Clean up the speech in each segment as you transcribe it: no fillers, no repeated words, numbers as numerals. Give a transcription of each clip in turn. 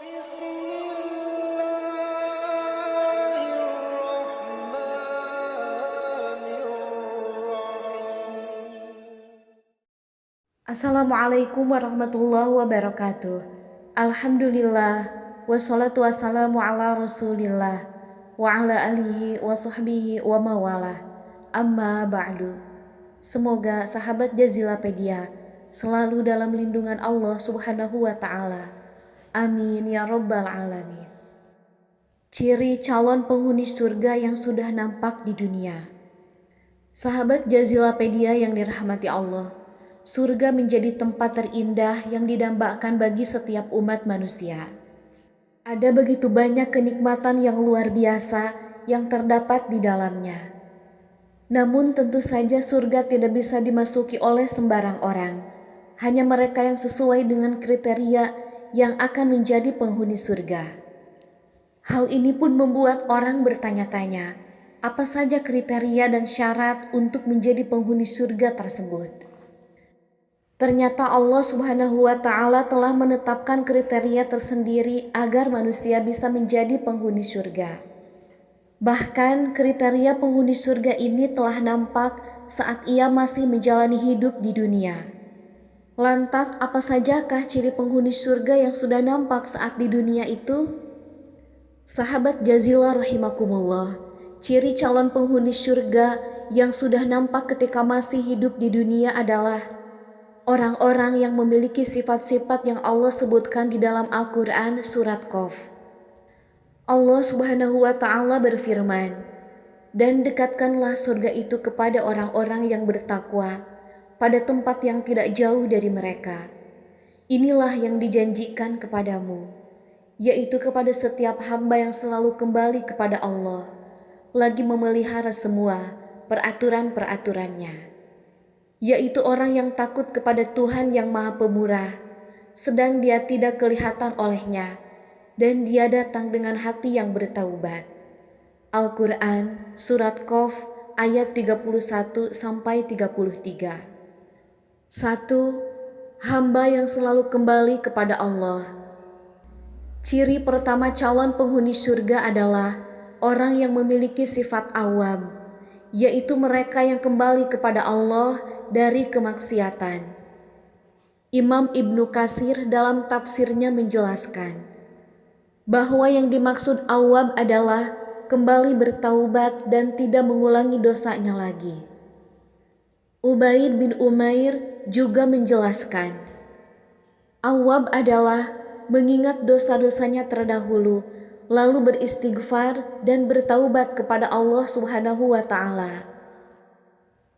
Assalamualaikum warahmatullahi wabarakatuh. Alhamdulillah, wassalatu wassalamu ala rasulillah, wa ala alihi wa sahbihi wa mawalah. Amma ba'du. Semoga sahabat Jazilapedia selalu dalam lindungan Allah subhanahu wa ta'ala. Amin ya rabbal alamin. Ciri calon penghuni surga yang sudah nampak di dunia. Sahabat Jazilapedia yang dirahmati Allah, surga menjadi tempat terindah yang didambakan bagi setiap umat manusia. Ada begitu banyak kenikmatan yang luar biasa yang terdapat di dalamnya. Namun tentu saja surga tidak bisa dimasuki oleh sembarang orang. Hanya mereka yang sesuai dengan kriteria yang akan menjadi penghuni surga. Hal ini pun membuat orang bertanya-tanya, apa saja kriteria dan syarat untuk menjadi penghuni surga tersebut. Ternyata Allah subhanahu wa ta'ala telah menetapkan kriteria tersendiri agar manusia bisa menjadi penghuni surga. Bahkan kriteria penghuni surga ini telah nampak saat ia masih menjalani hidup di dunia. Lantas apa sajakah ciri penghuni surga yang sudah nampak saat di dunia itu? Sahabat Jazilah rahimakumullah, ciri calon penghuni surga yang sudah nampak ketika masih hidup di dunia adalah orang-orang yang memiliki sifat-sifat yang Allah sebutkan di dalam Al-Quran surat Qaf. Allah subhanahu wa ta'ala berfirman, "Dan dekatkanlah surga itu kepada orang-orang yang bertakwa, pada tempat yang tidak jauh dari mereka. Inilah yang dijanjikan kepadamu, yaitu kepada setiap hamba yang selalu kembali kepada Allah, lagi memelihara semua peraturan-peraturannya. Yaitu orang yang takut kepada Tuhan yang Maha Pemurah, sedang dia tidak kelihatan olehnya, dan dia datang dengan hati yang bertaubat." Al-Quran Surat Qaf ayat 31-33. 1. Hamba yang selalu kembali kepada Allah. Ciri pertama calon penghuni surga adalah orang yang memiliki sifat awam, yaitu mereka yang kembali kepada Allah dari kemaksiatan. Imam Ibnu Katsir dalam tafsirnya menjelaskan bahwa yang dimaksud awam adalah kembali bertaubat dan tidak mengulangi dosanya lagi. Ubaid bin Umair juga menjelaskan, awam adalah mengingat dosa-dosanya terdahulu, lalu beristighfar dan bertaubat kepada Allah subhanahu wa ta'ala.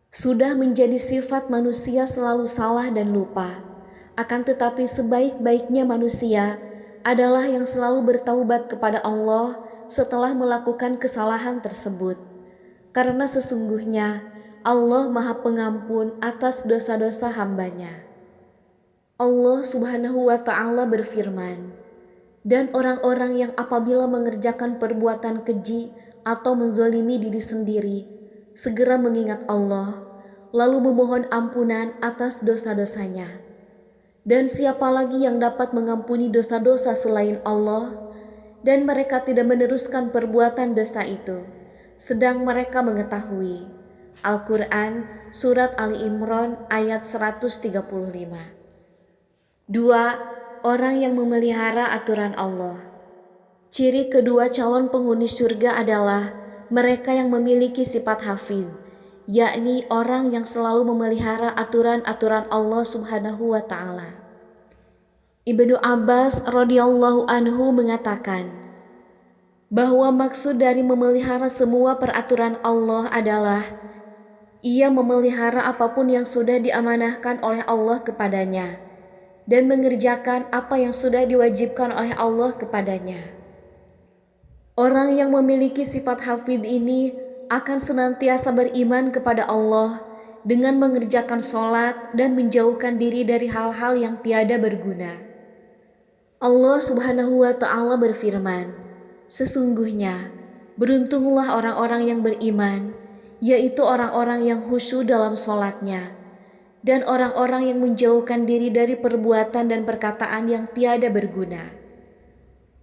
Sudah menjadi sifat manusia selalu salah dan lupa. Akan tetapi sebaik-baiknya manusia adalah yang selalu bertaubat kepada Allah setelah melakukan kesalahan tersebut. Karena sesungguhnya Allah Maha Pengampun atas dosa-dosa hambanya. Allah subhanahu wa ta'ala berfirman, "Dan orang-orang yang apabila mengerjakan perbuatan keji atau menzalimi diri sendiri, segera mengingat Allah, lalu memohon ampunan atas dosa-dosanya. Dan siapa lagi yang dapat mengampuni dosa-dosa selain Allah? Dan mereka tidak meneruskan perbuatan dosa itu, sedang mereka mengetahui." Al-Quran Surat Ali Imran ayat 135. 2. Orang yang memelihara aturan Allah. Ciri kedua calon penghuni surga adalah mereka yang memiliki sifat hafiz, yakni orang yang selalu memelihara aturan-aturan Allah subhanahu wa ta'ala. Ibnu Abbas radhiyallahu anhu mengatakan bahwa maksud dari memelihara semua peraturan Allah adalah ia memelihara apapun yang sudah diamanahkan oleh Allah kepadanya dan mengerjakan apa yang sudah diwajibkan oleh Allah kepadanya. Orang yang memiliki sifat hafidh ini akan senantiasa beriman kepada Allah dengan mengerjakan sholat dan menjauhkan diri dari hal-hal yang tiada berguna. Allah subhanahu wa ta'ala berfirman, "Sesungguhnya beruntunglah orang-orang yang beriman, yaitu orang-orang yang khusyuk dalam sholatnya, dan orang-orang yang menjauhkan diri dari perbuatan dan perkataan yang tiada berguna."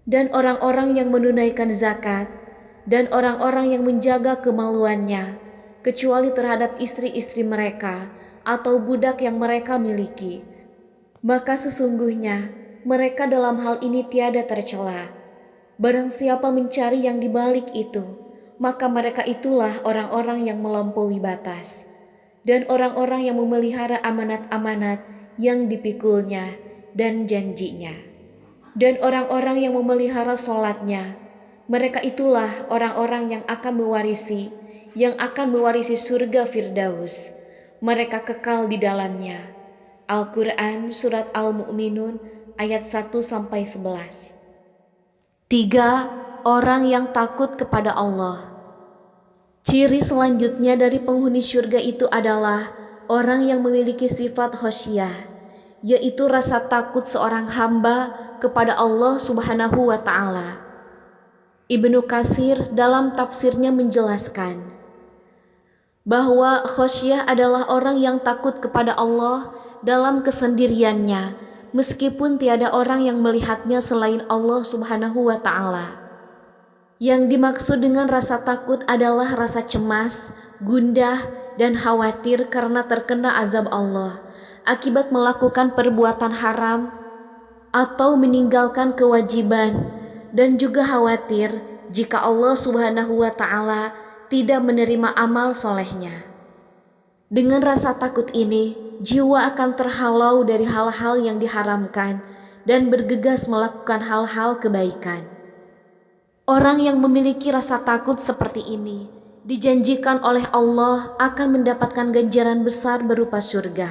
dan orang-orang yang menunaikan zakat, dan orang-orang yang menjaga kemaluannya, kecuali terhadap istri-istri mereka atau budak yang mereka miliki. Maka sesungguhnya mereka dalam hal ini tiada tercela. Barang siapa mencari yang dibalik itu, maka mereka itulah orang-orang yang melampaui batas, dan orang-orang yang memelihara amanat-amanat yang dipikulnya dan janjinya. Dan orang-orang yang memelihara sholatnya, mereka itulah orang-orang yang akan mewarisi surga Firdaus. Mereka kekal di dalamnya. Al-Quran Surat Al-Mu'minun ayat 1-11. 3. Orang yang takut kepada Allah. Ciri selanjutnya dari penghuni surga itu adalah orang yang memiliki sifat khosyah, yaitu rasa takut seorang hamba kepada Allah Subhanahu wa Ta'ala. Ibnu Katsir dalam tafsirnya menjelaskan bahwa khosyah adalah orang yang takut kepada Allah dalam kesendiriannya, meskipun tiada orang yang melihatnya selain Allah Subhanahu wa Ta'ala. Yang dimaksud dengan rasa takut adalah rasa cemas, gundah, dan khawatir karena terkena azab Allah akibat melakukan perbuatan haram atau meninggalkan kewajiban, dan juga khawatir jika Allah Subhanahu wa Ta'ala tidak menerima amal solehnya. Dengan rasa takut ini, jiwa akan terhalau dari hal-hal yang diharamkan dan bergegas melakukan hal-hal kebaikan. Orang yang memiliki rasa takut seperti ini dijanjikan oleh Allah akan mendapatkan ganjaran besar berupa surga.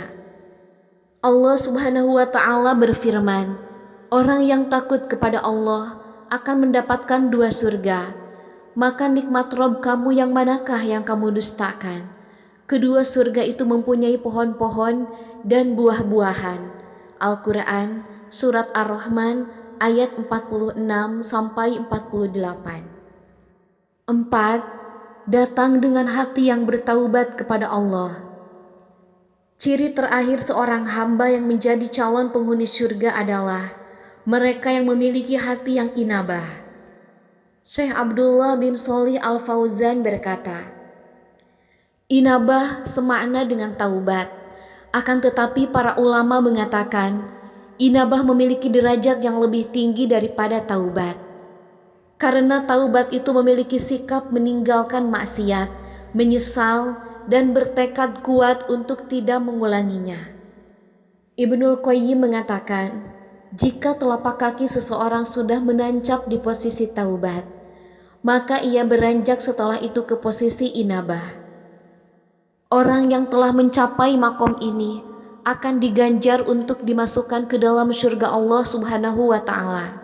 Allah Subhanahu wa Ta'ala berfirman, orang yang takut kepada Allah akan mendapatkan 2 surga. Maka nikmat Rob kamu yang manakah yang kamu dustakan? Kedua surga itu mempunyai pohon-pohon dan buah-buahan. Al-Quran Surat Ar-Rahman ayat 46-48. 4. Datang dengan hati yang bertaubat kepada Allah. Ciri terakhir seorang hamba yang menjadi calon penghuni surga adalah mereka yang memiliki hati yang inabah. Syekh Abdullah bin Sholih Al-Fauzan berkata, inabah semakna dengan taubat. Akan tetapi para ulama mengatakan inabah memiliki derajat yang lebih tinggi daripada taubat. Karena taubat itu memiliki sikap meninggalkan maksiat, menyesal, dan bertekad kuat untuk tidak mengulanginya. Ibnul Qayyim mengatakan, jika telapak kaki seseorang sudah menancap di posisi taubat, maka ia beranjak setelah itu ke posisi inabah. Orang yang telah mencapai makom ini akan diganjar untuk dimasukkan ke dalam surga Allah Subhanahu wa Ta'ala.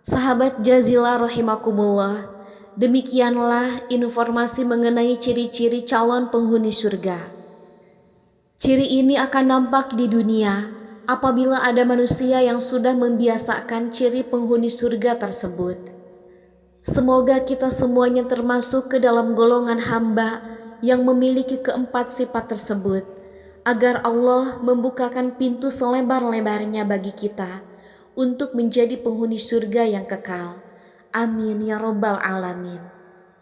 Sahabat Jazilah rahimakumullah, demikianlah informasi mengenai ciri-ciri calon penghuni surga. Ciri ini akan nampak di dunia apabila ada manusia yang sudah membiasakan ciri penghuni surga tersebut. Semoga kita semuanya termasuk ke dalam golongan hamba yang memiliki keempat sifat tersebut, agar Allah membukakan pintu selebar-lebarnya bagi kita untuk menjadi penghuni surga yang kekal. Amin ya Rabbal Alamin.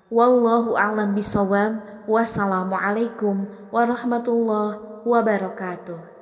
Wallahu a'lam bishawab. Wassalamualaikum warahmatullahi wabarakatuh.